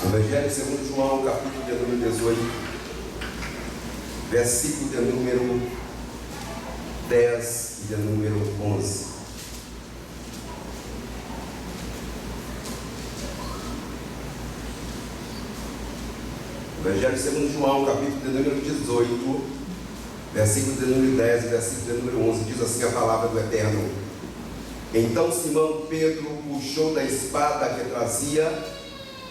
Evangelho segundo João, capítulo de número 18, versículo de número 10 e de número 11. Evangelho segundo João, capítulo de número 18, versículo de número 10 e versículo de número 11, diz assim a palavra do Eterno: Então Simão Pedro puxou da espada que trazia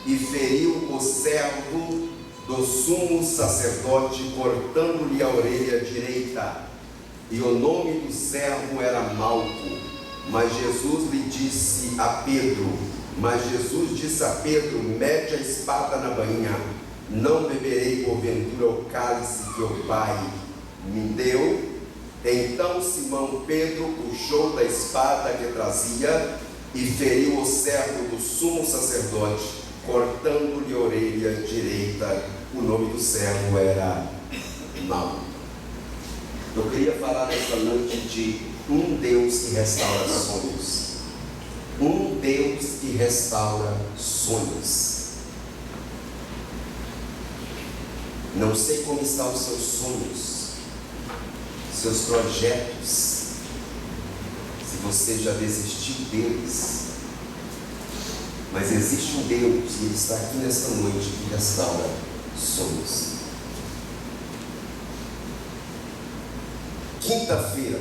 e feriu o servo do sumo sacerdote, cortando-lhe a orelha direita. E o nome do servo era Malco. Mas Jesus disse a Pedro: mete a espada na bainha. Não beberei porventura o cálice que o Pai me deu? Então Simão Pedro puxou da espada que trazia e feriu o servo do sumo sacerdote, cortando-lhe a orelha direita. O nome do servo era Malco. Eu queria falar nesta noite de um Deus que restaura sonhos. Um Deus que restaura sonhos. Não sei como estão os seus sonhos, seus projetos, se você já desistiu deles. Mas existe um Deus e Ele está aqui nesta noite que restaura sonhos. Quinta-feira,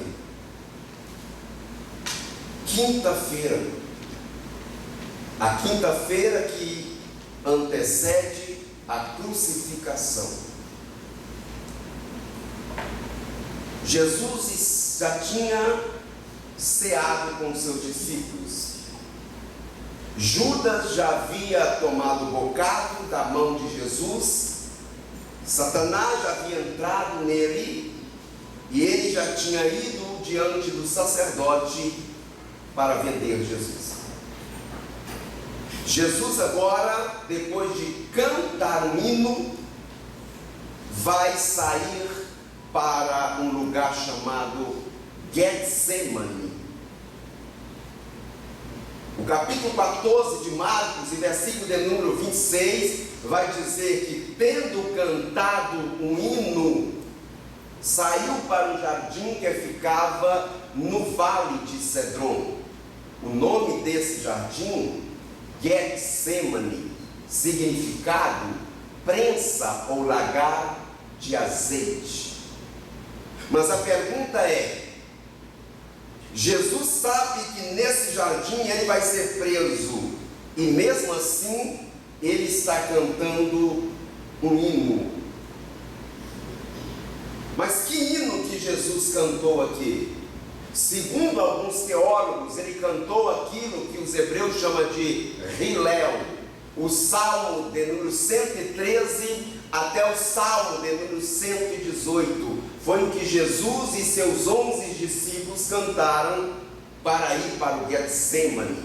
a quinta-feira que antecede a crucificação. Jesus já tinha ceado com seus discípulos. Judas já havia tomado o bocado da mão de Jesus. Satanás já havia entrado nele e ele já tinha ido diante do sacerdote para vender Jesus. Jesus agora, depois de cantar um hino, vai sair para um lugar chamado Getsemane. O capítulo 14 de Marcos, e versículo de número 26, vai dizer que, tendo cantado um hino, saiu para um jardim que ficava no vale de Cedron. O nome desse jardim, Getsemane, significado prensa ou lagar de azeite. Mas a pergunta é: Jesus sabe que nesse jardim ele vai ser preso, e mesmo assim ele está cantando um hino. Mas que hino que Jesus cantou aqui? Segundo alguns teólogos, ele cantou aquilo que os hebreus chamam de Hillel, o Salmo de número 113 até o Salmo de número 118. Foi o que Jesus e seus 11 discípulos cantaram para ir para o Getsemane.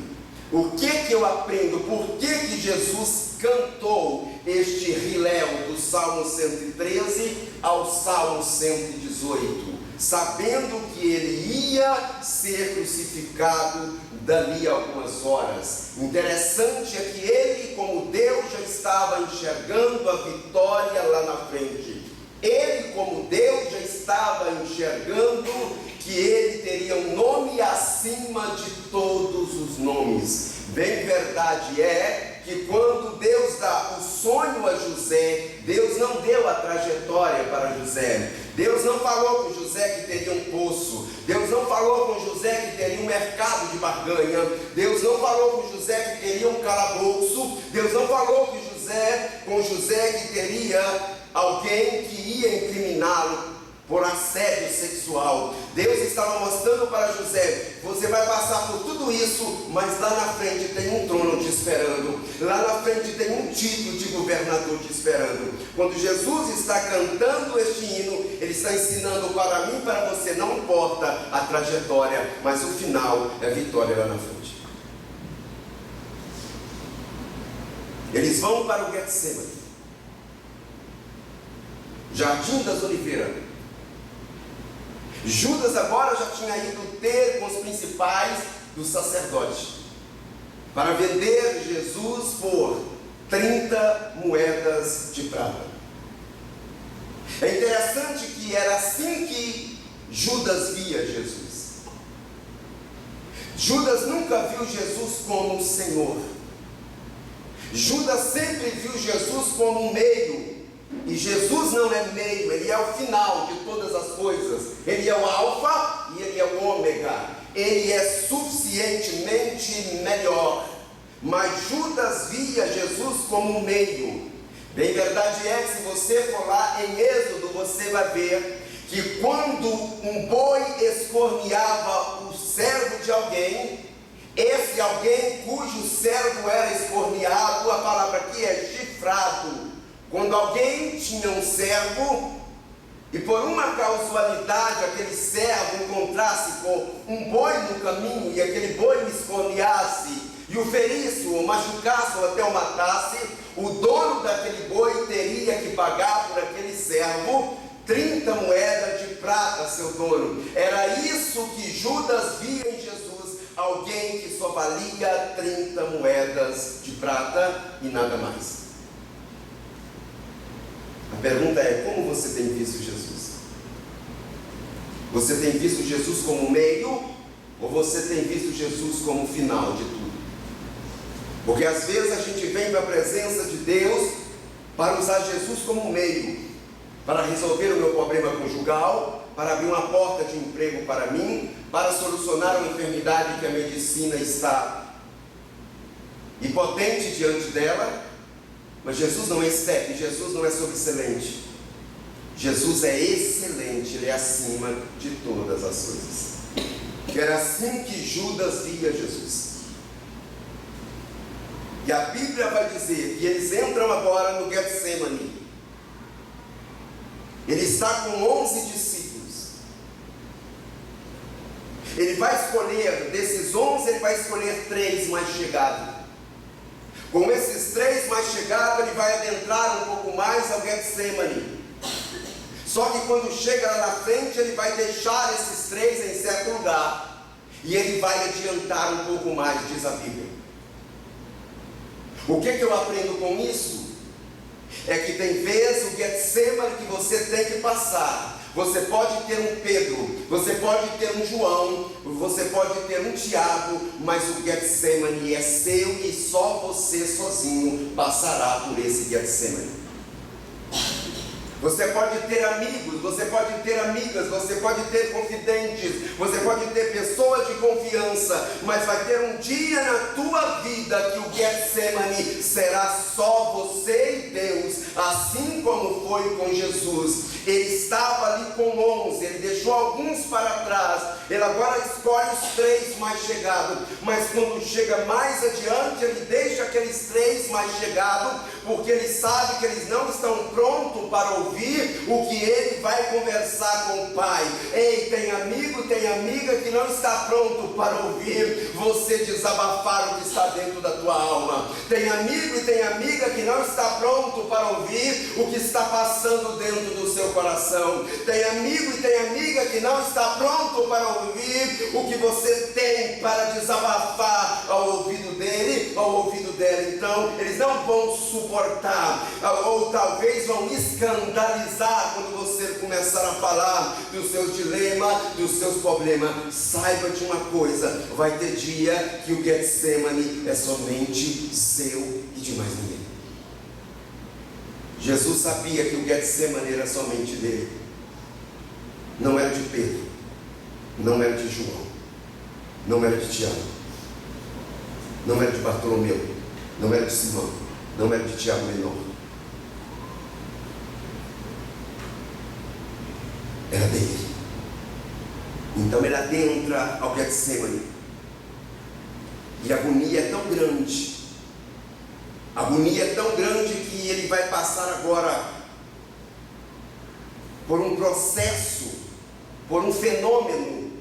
O que eu aprendo? Por que Jesus cantou este Hillel do Salmo 113 ao Salmo 118? Sabendo que ele ia ser crucificado dali a algumas horas. Interessante é que ele, como Deus, já estava enxergando a vitória lá na frente. Ele, como Deus, já estava enxergando que ele teria um nome acima de todos os nomes. Bem verdade é que quando Deus dá o sonho a José, Deus não deu a trajetória para José. Deus não falou com José que teria um poço. Deus não falou com José que teria um mercado de barganha. Deus não falou com José que teria um calabouço. Deus não falou com José que teria alguém que ia incriminá-lo por assédio sexual. Deus estava mostrando para José: você vai passar por tudo isso, mas lá na frente tem um trono te esperando. Lá na frente tem um título de governador te esperando. Quando Jesus está cantando este hino, ele está ensinando para mim e para você: não importa a trajetória, mas o final é vitória lá na frente. Eles vão para o Getsemane, Jardim das Oliveiras. Judas agora já tinha ido ter com os principais do sacerdote para vender Jesus por 30 moedas de prata. É interessante que era assim que Judas via Jesus. Judas nunca viu Jesus como Senhor. Judas sempre viu Jesus como um meio. E Jesus não é meio, Ele é o final de todas as coisas. Ele é o alfa e Ele é o ômega. Ele é suficientemente melhor. Mas Judas via Jesus como um meio. Bem, verdade é que se você for lá em Êxodo, você vai ver que quando um boi escorneava o servo de alguém, esse alguém cujo servo era escorneado, a palavra aqui é chifrado. Quando alguém tinha um servo e por uma causalidade aquele servo encontrasse com um boi no caminho e aquele boi escorneasse e o ferisse, o machucasse ou até o matasse, o dono daquele boi teria que pagar por aquele servo 30 moedas de prata, seu dono. Era isso que Judas via em Jesus, alguém que só valia 30 moedas de prata e nada mais. A pergunta é: como você tem visto Jesus? Você tem visto Jesus como meio, ou você tem visto Jesus como final de tudo? Porque às vezes a gente vem para a presença de Deus para usar Jesus como meio, para resolver o meu problema conjugal, para abrir uma porta de emprego para mim, para solucionar uma enfermidade que a medicina está impotente diante dela. Mas Jesus não é step, Jesus não é sobressalente. Jesus é excelente, Ele é acima de todas as coisas. Que era assim que Judas via Jesus. E a Bíblia vai dizer que eles entram agora no Getsemane. Ele está com 11 discípulos. Ele vai escolher, desses 11, ele vai escolher 3 mais chegados. Com esses 3 mais chegados, ele vai adentrar um pouco mais ao Getsemane. Só que quando chega lá na frente, ele vai deixar esses 3 em certo lugar. E ele vai adiantar um pouco mais, diz a Bíblia. O que eu aprendo com isso? É que tem vezes o Getsemane que você tem que passar. Você pode ter um Pedro, você pode ter um João, você pode ter um Tiago, mas o Getsemane é seu e só você sozinho passará por esse Getsemane. Você pode ter amigos, você pode ter amigas, você pode ter confidentes, você pode ter pessoas de confiança, mas vai ter um dia na tua vida que o Getsemane será só você e Deus, assim como foi com Jesus. Ele estava ali com 11, ele deixou alguns para trás, ele agora escolhe os 3 mais chegados, mas quando chega mais adiante, ele deixa aqueles 3 mais chegados, porque ele sabe que eles não estão prontos para ouvir o que ele vai conversar com o Pai. Ei, tem amigo, tem amiga que não está pronto para ouvir você desabafar o que está dentro da tua alma. Tem amigo e tem amiga que não está pronto para ouvir o que está passando dentro do seu coração. Tem amigo e tem amiga que não está pronto para ouvir o que você tem para desabafar ao ouvido dele, ao ouvido dela. Então, eles não vão suportar, ou talvez vão escandalizar quando você começar a falar dos seus dilemas, dos seus problemas. Saiba de uma coisa: vai ter dia que o Getsemane é somente seu e de mais ninguém. Jesus sabia que o Getsemane era somente dele. Não era de Pedro, não era de João, não era de Tiago, não era de Bartolomeu, não era de Simão, não era de Tiago menor. Era dele. Então ele adentra ao Getsemane. E a agonia é tão grande. A agonia é tão grande que ele vai passar agora por um processo, por um fenômeno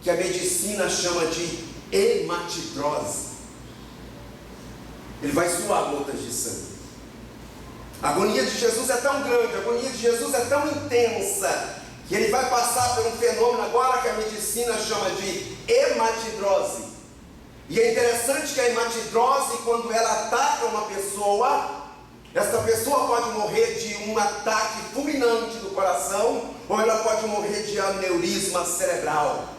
que a medicina chama de hematidrose. Ele vai suar gotas de sangue. A agonia de Jesus é tão grande, a agonia de Jesus é tão intensa, que ele vai passar por um fenômeno agora que a medicina chama de hematidrose. E é interessante que a hematidrose, quando ela ataca uma pessoa, esta pessoa pode morrer de um ataque fulminante do coração, ou ela pode morrer de aneurisma cerebral.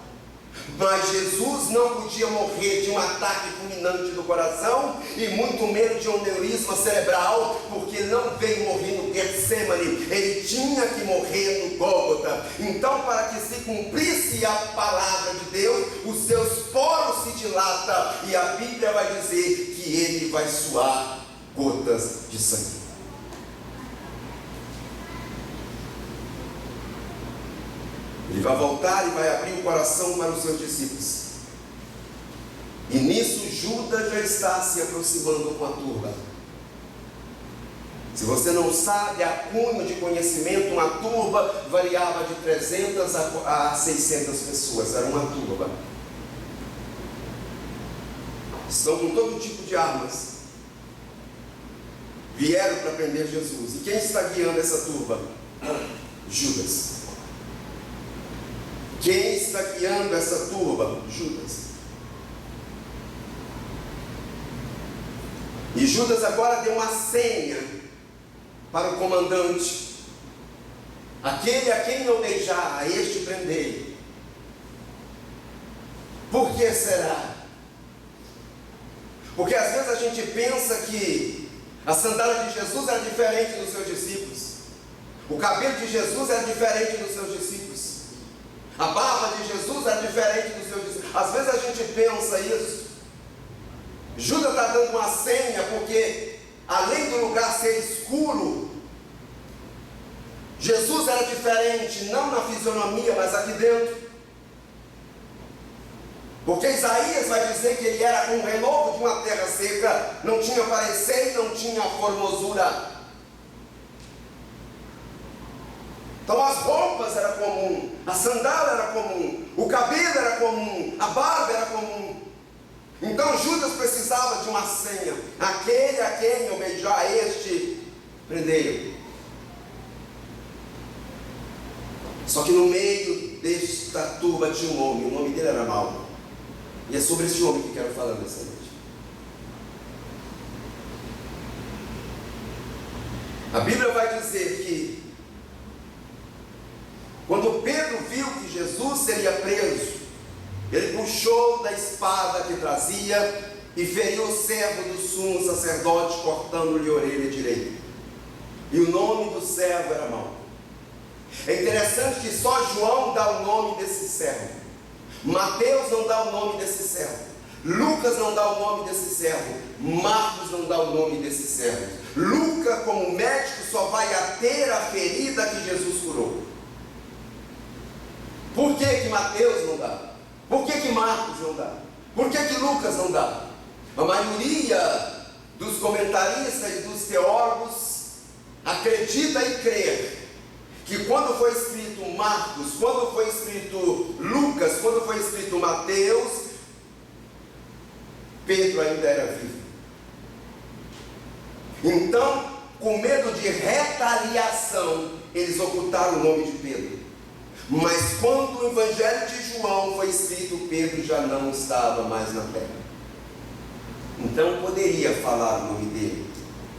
Mas Jesus não podia morrer de um ataque fulminante do coração, e muito menos de um aneurisma cerebral, porque ele não veio morrer no Getsemane, ele tinha que morrer no Gólgota. Então, para que se cumprisse a palavra de Deus, os seus poros se dilatam, e a Bíblia vai dizer que ele vai suar gotas de sangue. Ele vai voltar e vai abrir o coração para os seus discípulos. E nisso Judas já está se aproximando com a turba. Se você não sabe, a cunho de conhecimento, uma turba variava de 300 a 600 pessoas. Era uma turba. Estão com todo tipo de armas. Vieram para prender Jesus. E quem está guiando essa turba? Judas. Quem está guiando essa turba? Judas. E Judas agora deu uma senha para o comandante: aquele a quem eu beijar, a este prendei. Por que será? Porque às vezes a gente pensa que a sandália de Jesus era diferente dos seus discípulos, o cabelo de Jesus era diferente dos seus discípulos, a barba de Jesus era diferente dos seus discípulos. Às vezes a gente pensa isso. Judas está dando uma senha, porque além do lugar ser escuro, Jesus era diferente, não na fisionomia, mas aqui dentro. Porque Isaías vai dizer que ele era um renovo de uma terra seca, não tinha parecer e não tinha formosura. Então as roupas eram comuns, a sandália era comum, o cabelo era comum, a barba era comum. Então Judas precisava de uma senha: aquele a quem eu beijar, este prendei. Só que no meio desta turba tinha um homem, o nome dele era Malco. E é sobre esse homem que quero falar nessa noite. A Bíblia vai dizer que quando Pedro viu que Jesus seria preso, ele puxou da espada que trazia e feriu o servo do sumo sacerdote, cortando-lhe a orelha direita. E o nome do servo era Malco. É interessante que só João dá o nome desse servo. Mateus não dá o nome desse servo. Lucas não dá o nome desse servo. Marcos não dá o nome desse servo. Lucas, como médico, só vai ater a ferida que Jesus curou. Por que Mateus não dá? Por que Marcos não dá? Por que Lucas não dá? A maioria dos comentaristas e dos teólogos acredita e crê que quando foi escrito Marcos, quando foi escrito Lucas, quando foi escrito Mateus, Pedro ainda era vivo. Então, com medo de retaliação, eles ocultaram o nome de Pedro. Mas quando o Evangelho de João foi escrito, Pedro já não estava mais na terra. Então poderia falar o nome dele.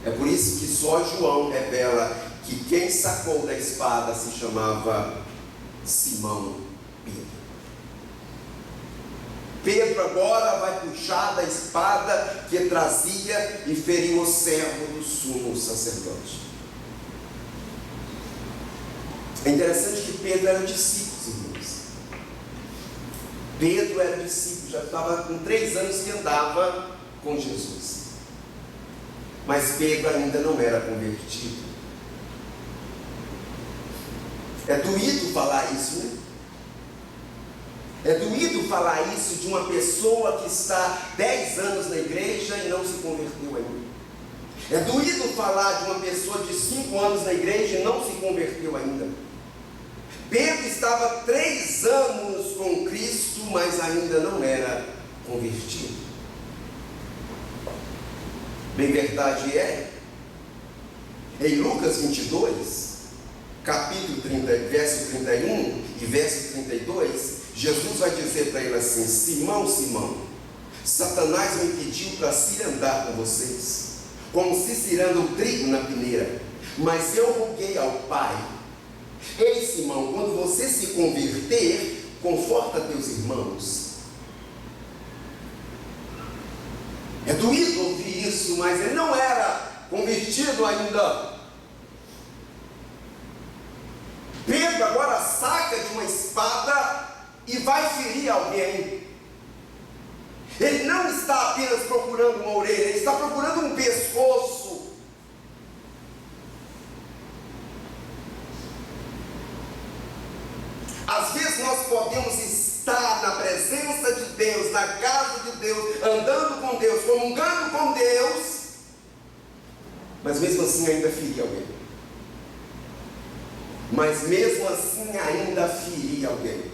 É por isso que só João revela que quem sacou da espada se chamava Simão Pedro. Pedro agora vai puxar da espada que trazia e feriu o servo do sumo sacerdote. É interessante que Pedro era discípulo, irmãos. Pedro era discípulo, já estava com 3 anos que andava com Jesus. Mas Pedro ainda não era convertido. É doído falar isso, né? É doído falar isso de uma pessoa que está 10 anos na igreja e não se converteu ainda. É doído falar de uma pessoa de 5 anos na igreja e não se converteu ainda. Pedro estava 3 anos com Cristo, mas ainda não era convertido. Bem verdade é, em Lucas 22, capítulo 30, verso 31 e verso 32, Jesus vai dizer para ele assim: Simão, Simão, Satanás me pediu para se andar com vocês. como se ciranda o trigo na peneira. Mas eu roguei ao Pai: ei, Simão, quando você se converter, conforta teus irmãos. É doído ouvir isso, mas ele não era convertido ainda. Pedro agora saca de uma espada e vai ferir alguém. Ele não está apenas procurando uma orelha, ele está procurando um pescoço. Às vezes nós podemos estar na presença de Deus, na casa de Deus, andando com Deus, comungando com Deus, mas mesmo assim ainda ferir alguém. Mas mesmo assim ainda ferir alguém.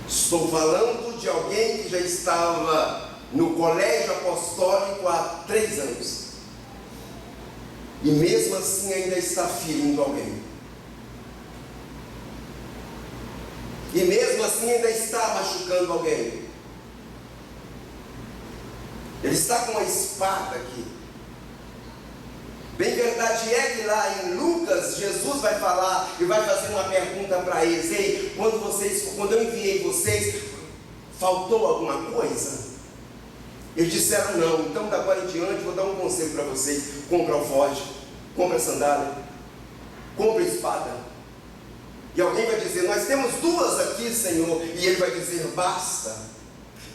Estou falando de alguém que já estava no colégio apostólico há 3 anos. E mesmo assim ainda está ferindo alguém. E mesmo assim ainda está machucando alguém. Ele está com uma espada aqui. Bem verdade é que lá em Lucas, Jesus vai falar e vai fazer uma pergunta para eles: ei, quando eu enviei vocês, faltou alguma coisa? Eles disseram não. Então da agora em diante vou dar um conselho para vocês: compra alforje, compra sandália, compra espada. E alguém vai dizer: nós temos 2 aqui, Senhor. E ele vai dizer: basta.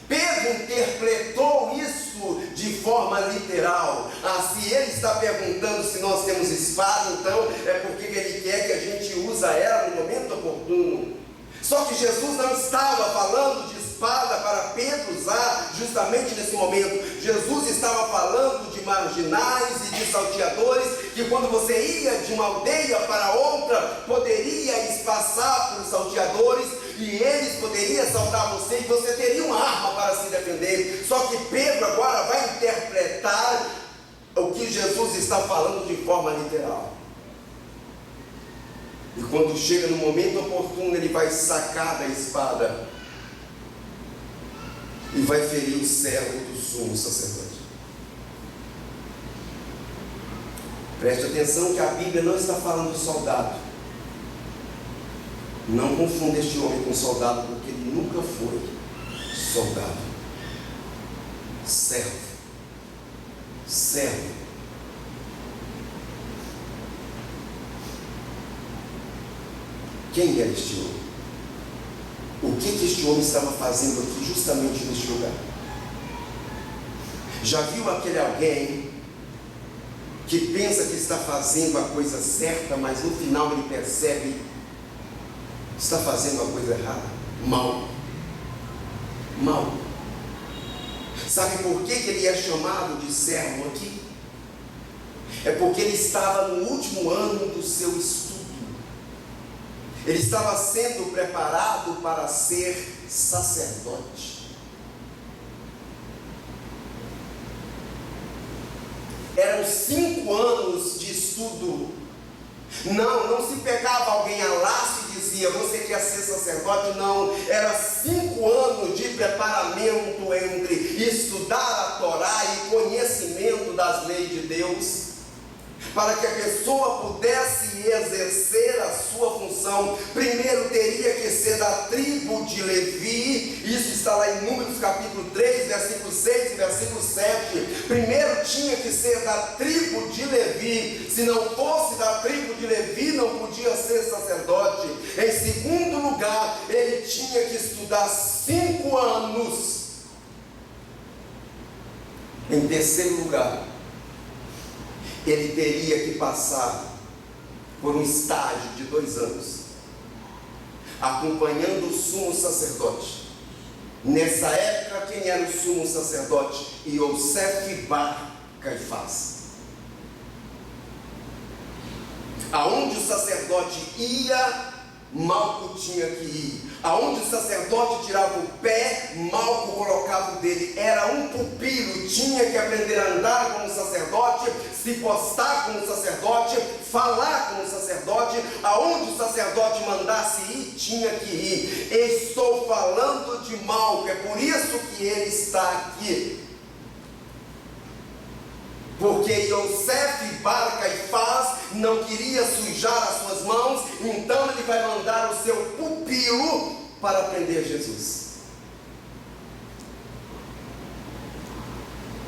Pedro interpretou isso de forma literal. Se ele está perguntando se nós temos espada, então é porque ele quer que a gente use ela no momento oportuno. Só que Jesus não estava falando de espada para Pedro usar justamente nesse momento. Jesus estava falando de marginais e de salteadores, que quando você ia de uma aldeia para outra, poderia passar por salteadores, e eles poderiam assaltar você, e você teria uma arma para se defender. Só que Pedro agora vai interpretar o que Jesus está falando de forma literal. E quando chega no momento oportuno, ele vai sacar da espada e vai ferir o servo do sumo sacerdote. Preste atenção que a Bíblia não está falando de soldado. Não confunda este homem com soldado, porque ele nunca foi soldado. Servo. Servo. Quem era este homem? O que este homem estava fazendo aqui, justamente neste lugar? Já viu aquele alguém que pensa que está fazendo a coisa certa, mas no final ele percebe que está fazendo a coisa errada? Mal. Sabe por que ele é chamado de servo aqui? É porque ele estava no último ano do seu estudo. Ele estava sendo preparado para ser sacerdote. Eram 5 anos de estudo. Não se pegava alguém a laço e dizia: você quer ser sacerdote? Não, era 5 anos de preparamento entre estudar a Torá e conhecimento das leis de Deus, para que a pessoa pudesse exercer a sua função. Primeiro teria que ser da tribo de Levi. Isso está lá em Números capítulo 3, versículo 6 e versículo 7. Primeiro tinha que ser da tribo de Levi. Se não fosse da tribo de Levi, não podia ser sacerdote. Em segundo lugar, ele tinha que estudar 5 anos. Em terceiro lugar, ele teria que passar por um estágio de 2 anos, acompanhando o sumo sacerdote. Nessa época, quem era o sumo sacerdote? Yosef bar Caifás. Aonde o sacerdote ia, Malco tinha que ir. Aonde o sacerdote tirava o pé, Malco colocava o dele. Era um pupilo, tinha que aprender a andar como sacerdote, se postar como sacerdote, falar como sacerdote, aonde o sacerdote mandasse ir, tinha que ir. Estou falando de Malco, é por isso que ele está aqui. Porque Yosef Bar Caifás não queria sujar as suas mãos, então ele vai mandar o seu pupilo para prender Jesus.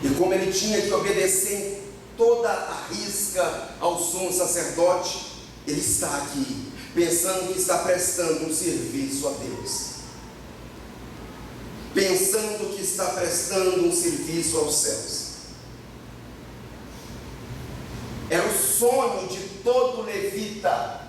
E como ele tinha que obedecer em toda a risca ao sumo sacerdote, ele está aqui, pensando que está prestando um serviço a Deus, pensando que está prestando um serviço aos céus. Era o sonho de todo levita,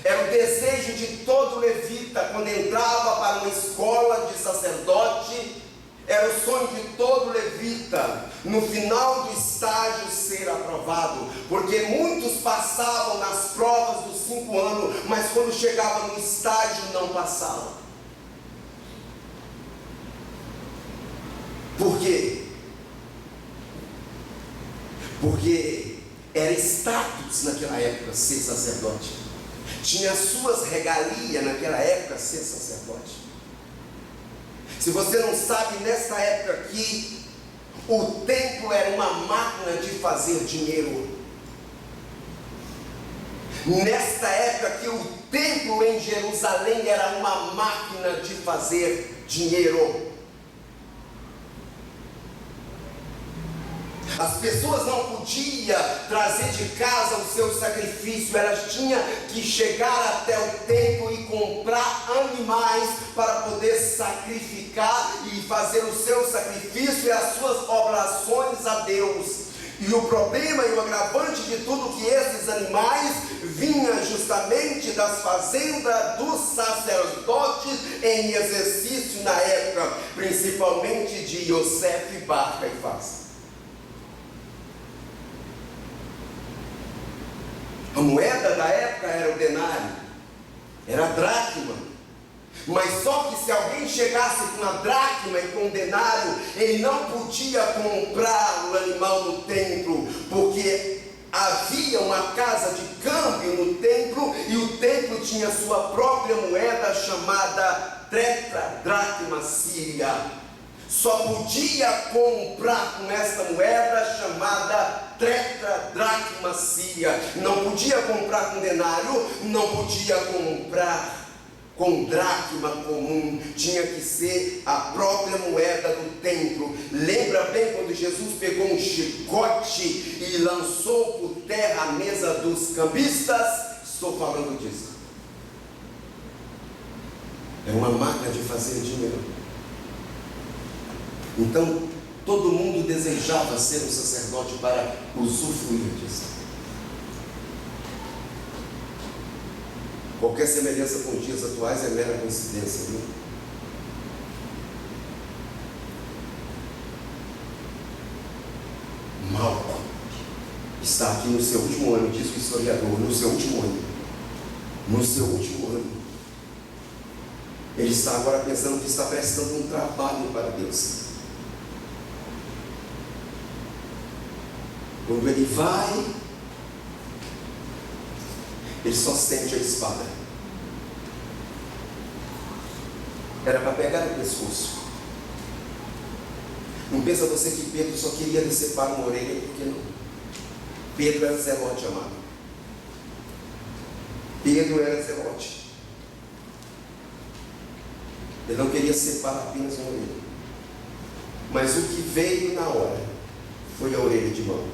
era o desejo de todo levita quando entrava para uma escola de sacerdote. Era o sonho de todo levita, no final do estágio, ser aprovado, porque muitos passavam nas provas dos 5 anos, mas quando chegavam no estágio não passavam. Por quê? Porque era status naquela época ser sacerdote, tinha as suas regalias naquela época ser sacerdote. Se você não sabe, nessa época aqui, o templo era uma máquina de fazer dinheiro. Nesta época aqui, o templo em Jerusalém era uma máquina de fazer dinheiro. As pessoas não podiam trazer de casa o seu sacrifício, elas tinham que chegar até o templo e comprar animais para poder sacrificar e fazer o seu sacrifício e as suas oblações a Deus. E o problema e o agravante de tudo que esses animais vinham justamente das fazendas dos sacerdotes em exercício na época, principalmente de Yosef Bar Caifás. A moeda da época era o denário, era a dracma. Mas só que se alguém chegasse com a dracma e com o denário, ele não podia comprar o animal no templo, porque havia uma casa de câmbio no templo, e o templo tinha sua própria moeda chamada tetradracma síria. Só podia comprar com essa moeda chamada tetradracma síria. Não podia comprar com denário, não podia comprar com dracma comum, tinha que ser a própria moeda do templo. Lembra bem quando Jesus pegou um chicote e lançou por terra a mesa dos cambistas? Estou falando disso. É uma máquina de fazer dinheiro. Então, todo mundo desejava ser um sacerdote para usufruir disso. Qualquer semelhança com os dias atuais é mera coincidência, viu? Malco está aqui no seu último ano, diz o historiador, no seu último ano. No seu último ano. Ele está agora pensando que está prestando um trabalho para Deus. Quando ele vai, ele só sente a espada. Era para pegar o pescoço. Não pensa você que Pedro só queria decepar uma orelha, porque não. Pedro era zelote, amado. Pedro era zelote. Ele não queria separar apenas uma orelha. Mas o que veio na hora foi a orelha de mão.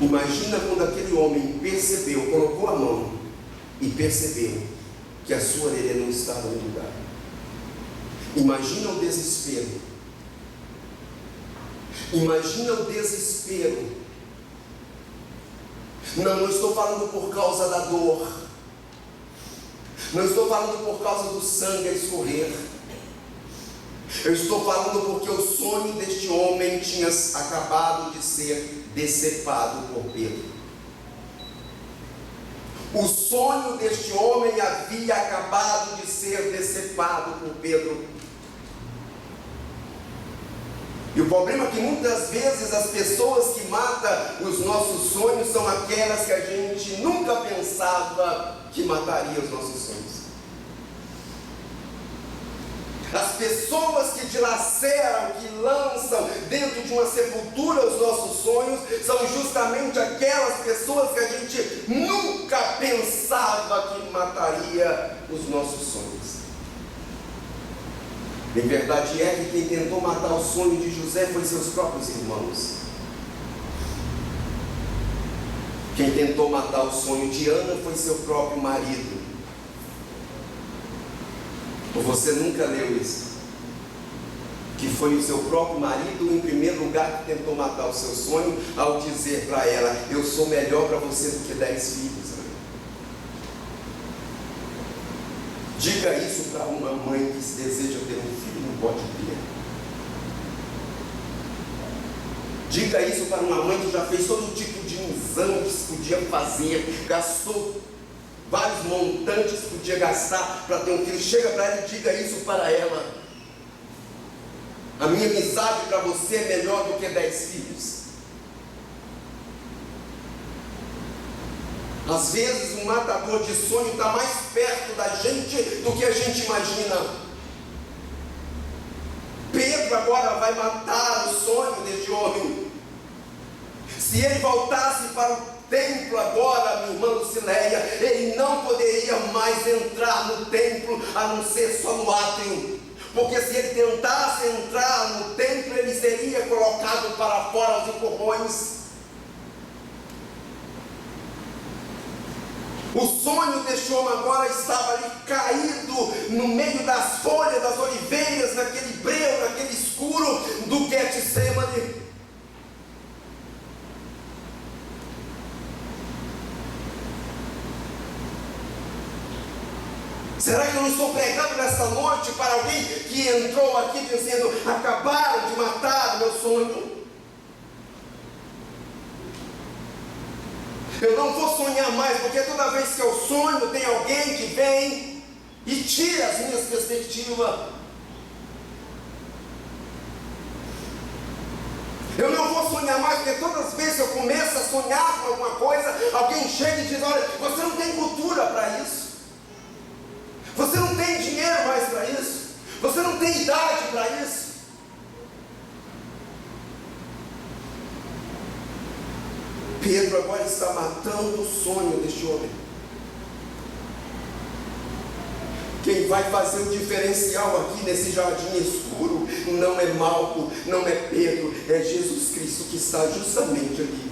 Imagina quando aquele homem percebeu, colocou a mão e percebeu que a sua orelha não estava no lugar. Imagina o desespero. Imagina o desespero. Não estou falando por causa da dor. Não estou falando por causa do sangue a escorrer. Eu estou falando porque o sonho deste homem tinha acabado de ser decepado por Pedro. O sonho deste homem havia acabado de ser decepado por Pedro. E o problema é que muitas vezes as pessoas que matam os nossos sonhos são aquelas que a gente nunca pensava que mataria os nossos sonhos. As pessoas que dilaceram, que lançam dentro de uma sepultura os nossos sonhos, são justamente aquelas pessoas que a gente nunca pensava que mataria os nossos sonhos. Em verdade é que quem tentou matar o sonho de José foi seus próprios irmãos. Quem tentou matar o sonho de Ana foi seu próprio marido. Ou você nunca leu isso? Que foi o seu próprio marido, em primeiro lugar, que tentou matar o seu sonho, ao dizer para ela: eu sou melhor para você do que 10 filhos. Diga isso para uma mãe que se deseja ter um filho e não pode ter. Diga isso para uma mãe que já fez todo tipo de exame que se podia fazer, gastou vários montantes que podia gastar para ter um filho. Chega para ela e diga isso para ela: a minha amizade para você é melhor do que 10 filhos. Às vezes um matador de sonho está mais perto da gente do que a gente imagina. Pedro agora vai matar o sonho deste homem. Se ele voltasse para o templo agora, minha irmã Lucileia, ele não poderia mais entrar no templo, a não ser só no átrio. Porque se ele tentasse entrar no templo, ele seria colocado para fora aos empurrões. O sonho deste homem agora estava ali caído no meio das folhas das oliveiras, naquele breu, naquele escuro do Getsemane. Será que eu não estou pregando nessa noite para alguém que entrou aqui dizendo: acabaram de matar o meu sonho? Eu não vou sonhar mais, porque toda vez que eu sonho, tem alguém que vem e tira as minhas perspectivas. Eu não vou sonhar mais, porque todas as vezes que eu começo a sonhar com alguma coisa, alguém chega e diz: olha, você não tem cultura para isso. Você não tem dinheiro mais para isso. Você não tem idade para isso. Pedro agora está matando o sonho deste homem. Quem vai fazer o diferencial aqui nesse jardim escuro não é Malco, não é Pedro, é Jesus Cristo que está justamente ali.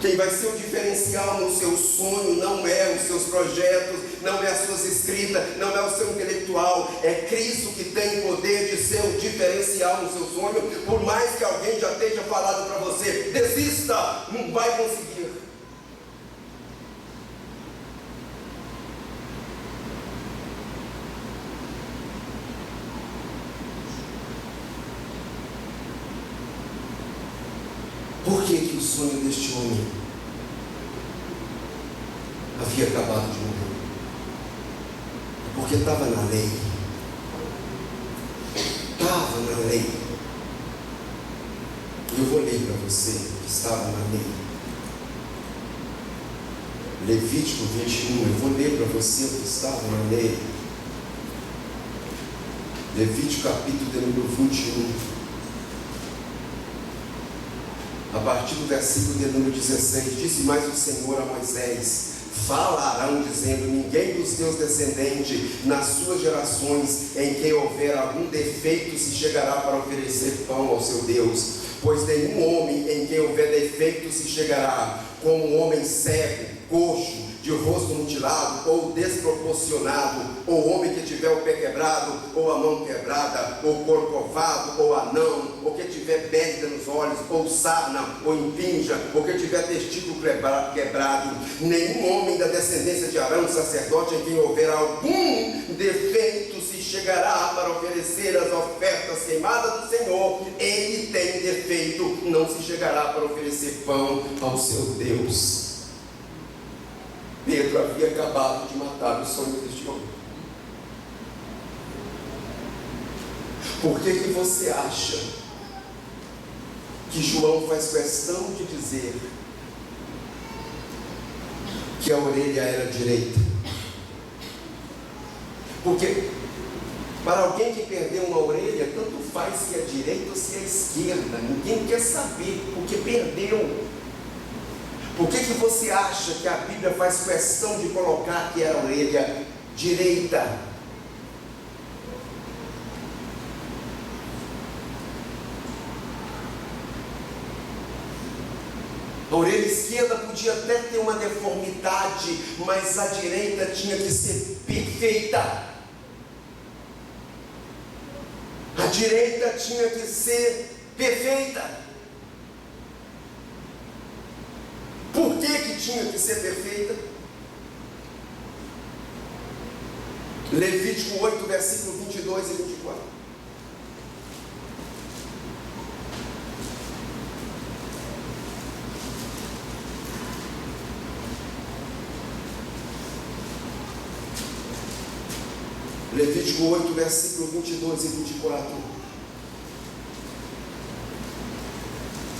Quem vai ser o diferencial no seu sonho não é os seus projetos, não é as suas escritas, não é o seu intelectual, é Cristo que tem poder de ser o diferencial no seu sonho. Por mais que alguém já tenha falado para você: desista, não vai conseguir. Por que o sonho deste homem havia acabado de morrer? Porque estava na lei. Estava na lei. Eu vou ler para você que estava na lei. Levítico 21. Eu vou ler para você que estava na lei. Levítico capítulo de número 21. A partir do versículo de número 16, disse mais o Senhor a Moisés: falarão dizendo: ninguém dos teus descendentes, nas suas gerações, em quem houver algum defeito, se chegará para oferecer pão ao seu Deus. Pois nenhum homem em quem houver defeito se chegará, como um homem cego, coxo, de rosto mutilado, ou desproporcionado, ou homem que tiver o pé quebrado, ou a mão quebrada, ou corcovado, ou anão, ou que tiver pedra nos olhos, ou sarna, ou impinja, ou que tiver testículo quebrado. Nenhum homem da descendência de Arão, sacerdote, em quem houver algum defeito, se chegará para oferecer as ofertas queimadas do Senhor. Ele tem defeito, não se chegará para oferecer pão ao seu Deus. Pedro havia acabado de matar o sonho deste homem. Por que você acha que João faz questão de dizer que a orelha era direita? Porque para alguém que perdeu uma orelha, tanto faz se é direita ou se é esquerda, ninguém quer saber, porque perdeu. Por que você acha que a Bíblia faz questão de colocar que era a orelha direita? A orelha esquerda podia até ter uma deformidade, mas a direita tinha que ser perfeita. A direita tinha que ser perfeita. Por que tinha que ser perfeita? Levítico 8, versículo 22 e 24. Levítico 8, versículo 22 e 24.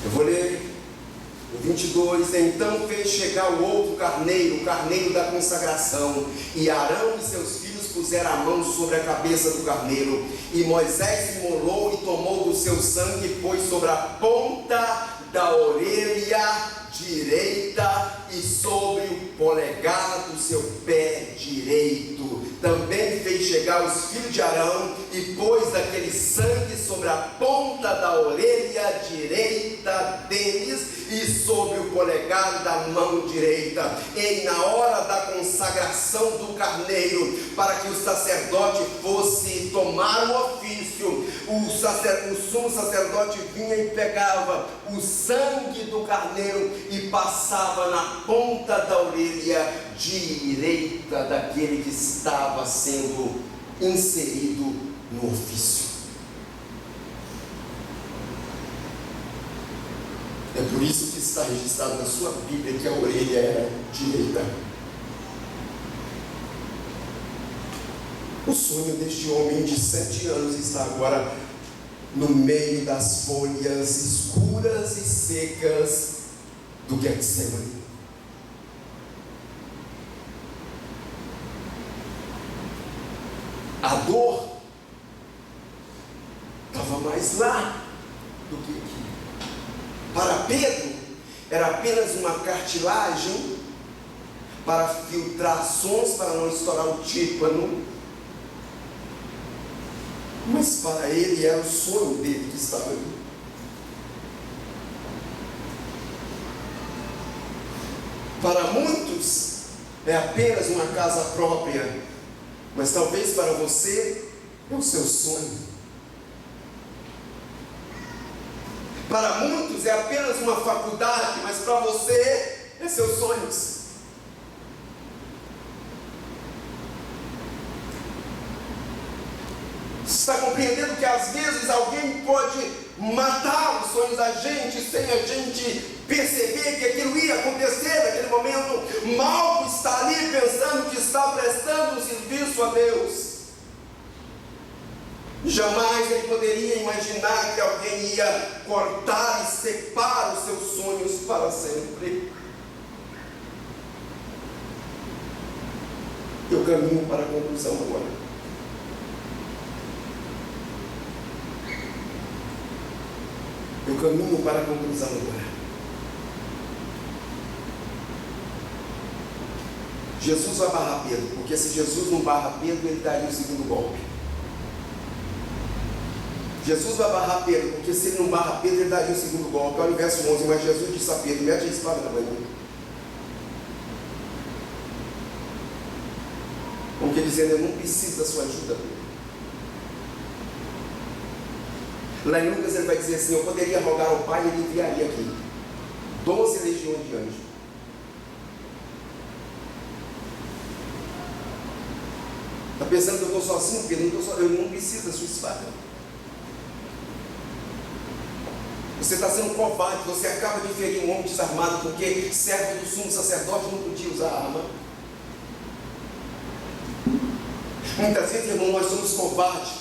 Eu vou ler o 22. Então fez chegar o outro carneiro, o carneiro da consagração, e Arão e seus filhos puseram a mão sobre a cabeça do carneiro, e Moisés imolou e tomou do seu sangue e pôs sobre a ponta da orelha direita e sobre o polegar do seu pé direito. Também fez chegar os filhos de Arão e pôs aquele sangue sobre a ponta da orelha direita deles e sobre o polegar da mão direita. E na hora da consagração do carneiro, para que o sacerdote fosse tomar o ofício, o sumo sacerdote vinha e pegava o sangue do carneiro e passava na ponta da orelha direita daquele que estava sendo inserido no ofício. É por isso que está registrado na sua Bíblia que a orelha era direita. O sonho deste homem de 7 anos está agora no meio das folhas escuras e secas do Getsemane. A dor estava mais lá do que aqui. Para Pedro, era apenas uma cartilagem para filtrações, para não estourar o tímpano. Mas para ele era o sonho dele que estava ali. Para muitos é apenas uma casa própria, mas talvez para você é o seu sonho. Para muitos é apenas uma faculdade, mas para você é seus sonhos. Você está compreendendo que às vezes alguém pode matar os sonhos da gente sem a gente perceber que aquilo ia acontecer naquele momento? Mal está ali pensando que está prestando um serviço a Deus. Jamais ele poderia imaginar que alguém ia cortar e separar os seus sonhos para sempre. Eu caminho para a conclusão agora. Eu caminho para a conclusão agora. Jesus vai barrar Pedro, porque se Jesus não barra Pedro, ele daria o segundo golpe. Jesus vai barrar Pedro, porque se ele não barra Pedro, ele daria o segundo golpe. Olha o verso 11, mas Jesus disse a Pedro: mete a espada na manhã. Como que dizendo, eu não preciso da sua ajuda, Pedro. Lá em Lucas ele vai dizer assim: eu poderia rogar ao Pai e ele enviaria aqui 12 legiões de anjos. Está pensando que eu estou sozinho, Pedro? Eu não preciso da sua espada. Você está sendo covarde, você acaba de ferir um homem desarmado, porque servo do sumo sacerdote não podia usar arma. Muitas vezes, irmão, nós somos covardes.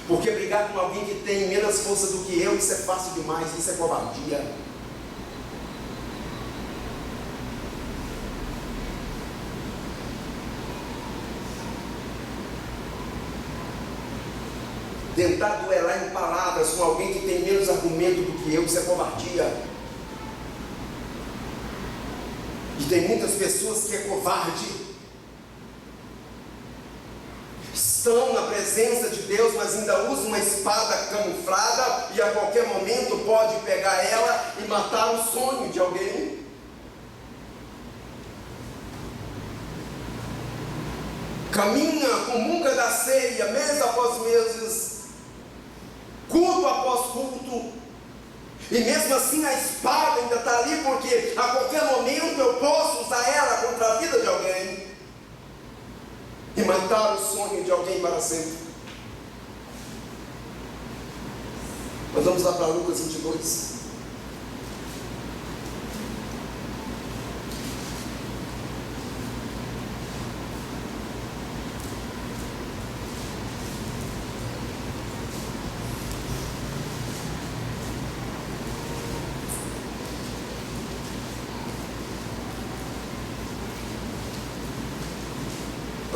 Porque brigar com alguém que tem menos força do que eu, isso é fácil demais, isso é covardia. Tentar duelar em palavras com alguém que tem menos argumento do que eu, isso é covardia. E tem muitas pessoas que é covarde. Estão na presença de Deus, mas ainda usam uma espada camuflada e a qualquer momento pode pegar ela e matar o sonho de alguém. Caminha, comunga da ceia, mês após mês, culto após culto, e mesmo assim a espada ainda está ali, porque a qualquer momento eu posso usar ela contra a vida de alguém e matar o sonho de alguém para sempre. Nós vamos lá para Lucas 22.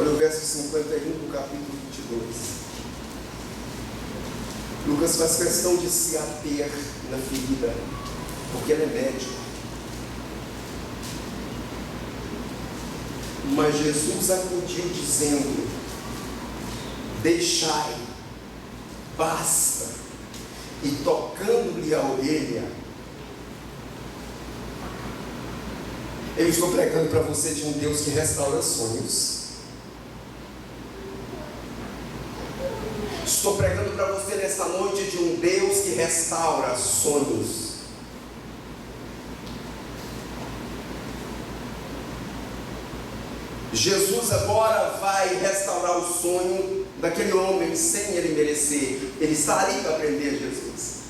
Olha o verso 51 do capítulo 22. Lucas faz questão de se ater na ferida, porque ele é médico. Mas Jesus acudiu dizendo: deixai, basta. E tocando-lhe a orelha, eu estou pregando para você de um Deus que restaura sonhos. Estou pregando para você nesta noite de um Deus que restaura sonhos. Jesus agora vai restaurar o sonho daquele homem sem ele merecer. Ele está ali para prender Jesus.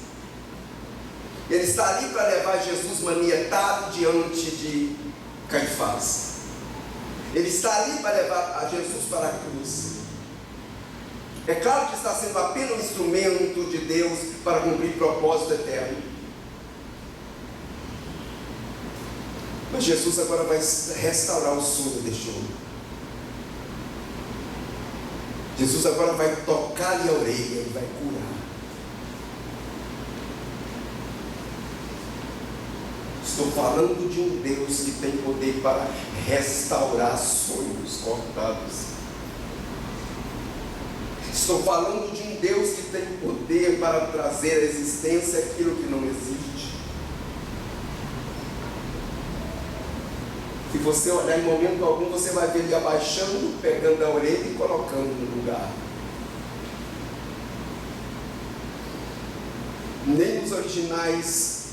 Ele está ali para levar Jesus manietado diante de Caifás. Ele está ali para levar a Jesus para a cruz. É claro que está sendo apenas um instrumento de Deus para cumprir propósito eterno. Mas Jesus agora vai restaurar o sonho deste homem. Jesus agora vai tocar-lhe a orelha e vai curar. Estou falando de um Deus que tem poder para restaurar sonhos cortados. Estou falando de um Deus que tem poder para trazer à existência aquilo que não existe. Se você olhar em momento algum, você vai ver ele abaixando, pegando a orelha e colocando no lugar. Nem os originais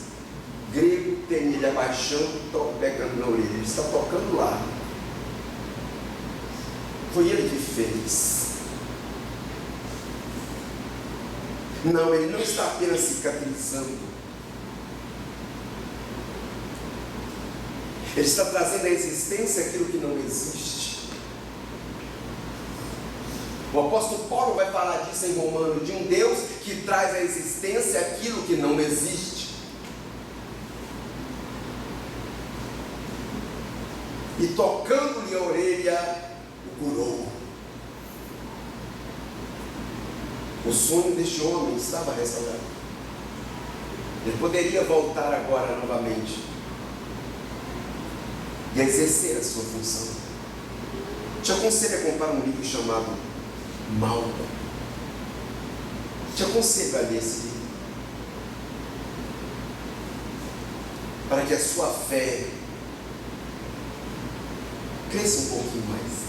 grego tem ele abaixando e pegando na orelha. Ele está tocando lá. Foi ele que fez. Não, ele não está apenas cicatrizando. Ele está trazendo à existência aquilo que não existe. O apóstolo Paulo vai falar disso em Romanos, de um Deus que traz à existência aquilo que não existe. E tocando-lhe a orelha, o curou. O sonho deste homem estava restaurado. Ele poderia voltar agora novamente e exercer a sua função. Te aconselho a comprar um livro chamado Malta. Te aconselho a ler esse livro, para que a sua fé cresça um pouquinho mais.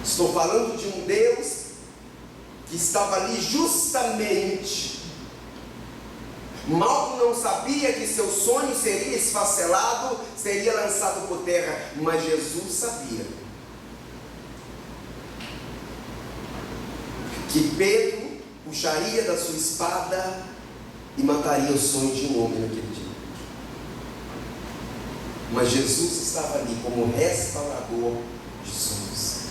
Estou falando de um Deus que estava ali justamente. Malco não sabia que seu sonho seria esfacelado, seria lançado por terra, mas Jesus sabia que Pedro puxaria da sua espada e mataria o sonho de um homem naquele dia. Mas Jesus estava ali como restaurador de sonhos.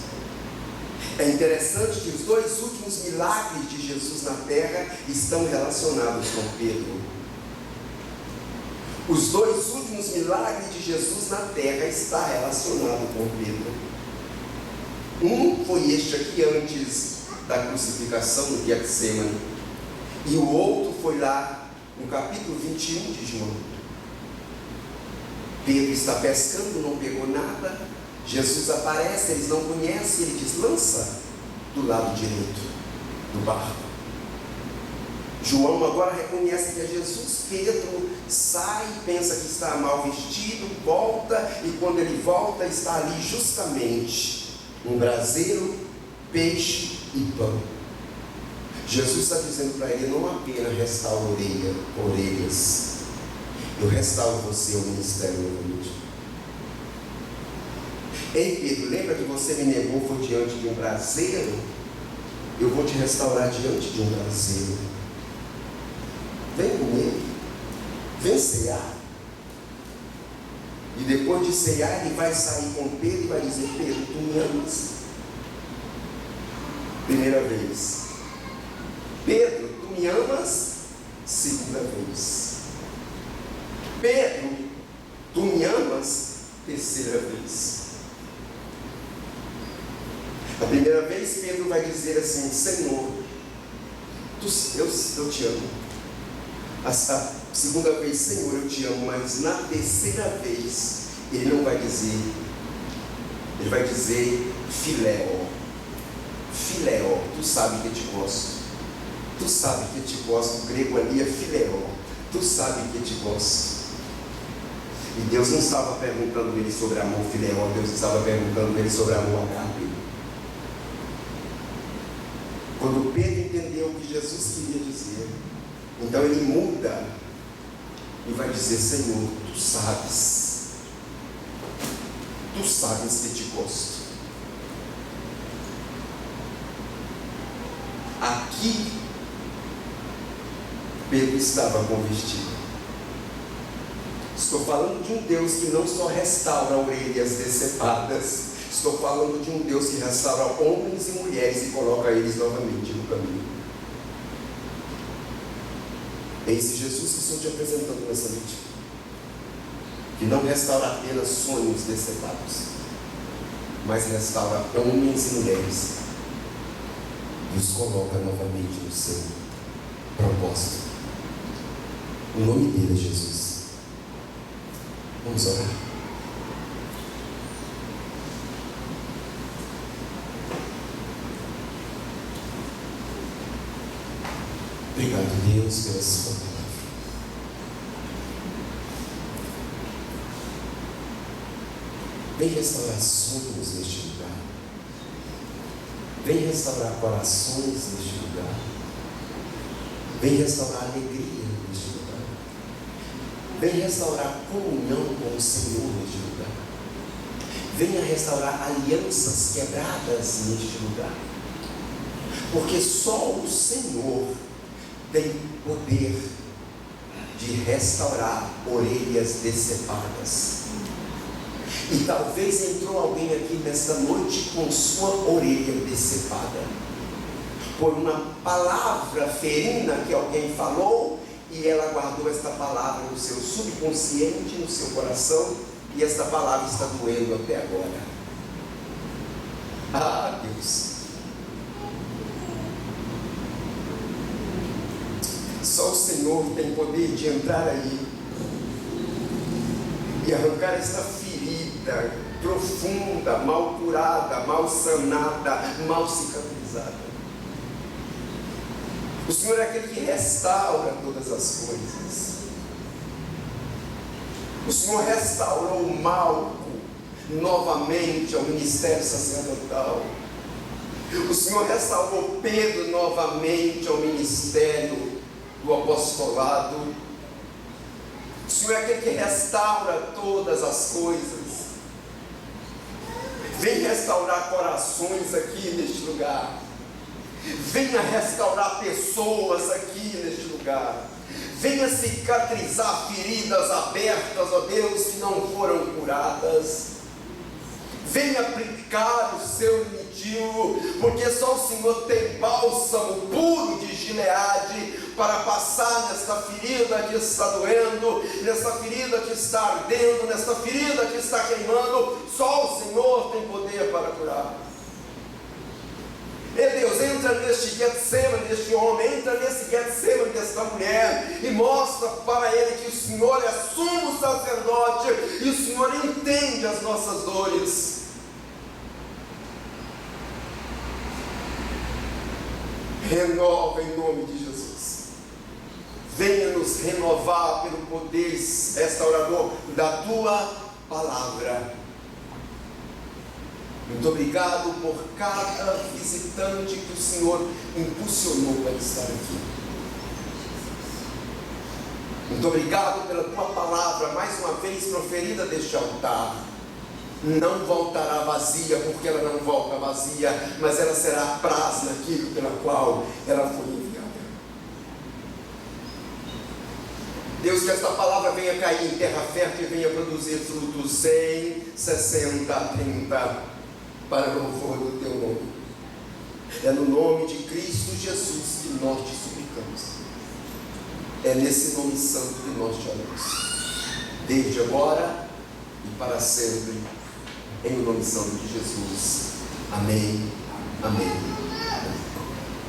É interessante que os dois últimos milagres de Jesus na terra estão relacionados com Pedro. Os dois últimos milagres de Jesus na terra estão relacionados com Pedro. Um foi este aqui antes da crucificação no Getsemane, e o outro foi lá no capítulo 21 de João. Pedro está pescando, não pegou nada. Jesus aparece, eles não conhecem, ele diz: lança do lado direito do barco. João agora reconhece que é Jesus. Pedro sai, pensa que está mal vestido, volta, e quando ele volta, está ali justamente um braseiro, peixe e pão. Jesus está dizendo para ele: não apenas restaura orelhas, eu restauro você ao ministério novamente. Ei Pedro, lembra que você me negou, foi diante de um braseiro? Eu vou te restaurar diante de um braseiro. Vem comigo, vem cear. E depois de cear, ele vai sair com Pedro e vai dizer: Pedro, tu me amas? Primeira vez. Pedro, tu me amas? Segunda vez. Pedro, tu me amas? Terceira vez. A primeira vez Pedro vai dizer assim: Senhor, eu te amo. A segunda vez: Senhor, eu te amo. Mas na terceira vez ele não vai dizer, ele vai dizer filéo. Filéo, tu sabe que eu te gosto. Tu sabe que eu te gosto. O grego ali é filéo. Tu sabe que eu te gosto. E Deus não estava perguntando ele sobre amor filéo, Deus estava perguntando ele sobre amor agape. Quando Pedro entendeu o que Jesus queria dizer, então ele muda e vai dizer: Senhor, tu sabes que eu te gosto. Aqui Pedro estava convertido. Estou falando de um Deus que não só restaura orelhas decepadas, estou falando de um Deus que restaura homens e mulheres e coloca eles novamente no caminho. É esse Jesus que estou te apresentando nessa noite, que não restaura apenas sonhos decepados, mas restaura homens e mulheres e os coloca novamente no seu propósito. O nome dele é Jesus. Vamos orar. Obrigado, Deus, pela sua palavra. Vem restaurar sonhos neste lugar. Vem restaurar corações neste lugar. Vem restaurar alegria neste lugar. Vem restaurar comunhão com o Senhor neste lugar. Venha restaurar alianças quebradas neste lugar. Porque só o Senhor tem poder de restaurar orelhas decepadas. E talvez entrou alguém aqui nesta noite com sua orelha decepada por uma palavra ferina que alguém falou, e ela guardou esta palavra no seu subconsciente, no seu coração, e esta palavra está doendo até agora. Ah, Deus! Só o Senhor tem poder de entrar aí e arrancar esta ferida profunda, mal curada, mal sanada, mal cicatrizada. O Senhor é aquele que restaura todas as coisas. O Senhor restaurou Malco novamente ao ministério sacerdotal. O Senhor restaurou Pedro novamente ao ministério do apostolado. O Senhor é aquele que restaura todas as coisas. Vem restaurar corações aqui neste lugar. Venha restaurar pessoas aqui neste lugar. Venha cicatrizar feridas abertas, ó Deus, que não foram curadas. venha aplicar o seu unitivo, porque só o Senhor tem bálsamo puro de Gileade para passar nesta ferida que está doendo, nesta ferida que está ardendo, nesta ferida que está queimando. Só o Senhor tem poder para curar. E Deus, entra neste Getsemane deste homem, entra nesse Getsemane desta mulher e mostra para ele que o Senhor é sumo sacerdote e o Senhor entende as nossas dores. Renova em nome de Jesus. Venha nos renovar pelo poder restaurador da tua palavra. Muito obrigado por cada visitante que o Senhor impulsionou para estar aqui. Muito obrigado pela tua palavra, mais uma vez proferida deste altar. Não voltará vazia, porque ela não volta vazia, mas ela será apraz naquilo pela qual ela foi enviada. Deus, que esta palavra venha cair em terra fértil e venha produzir frutos 100, 60, 30, para o louvor do teu nome. É no nome de Cristo Jesus que nós te suplicamos. É nesse nome santo que nós te oramos, desde agora e para sempre, em nome santo de Jesus. Amém. Amém.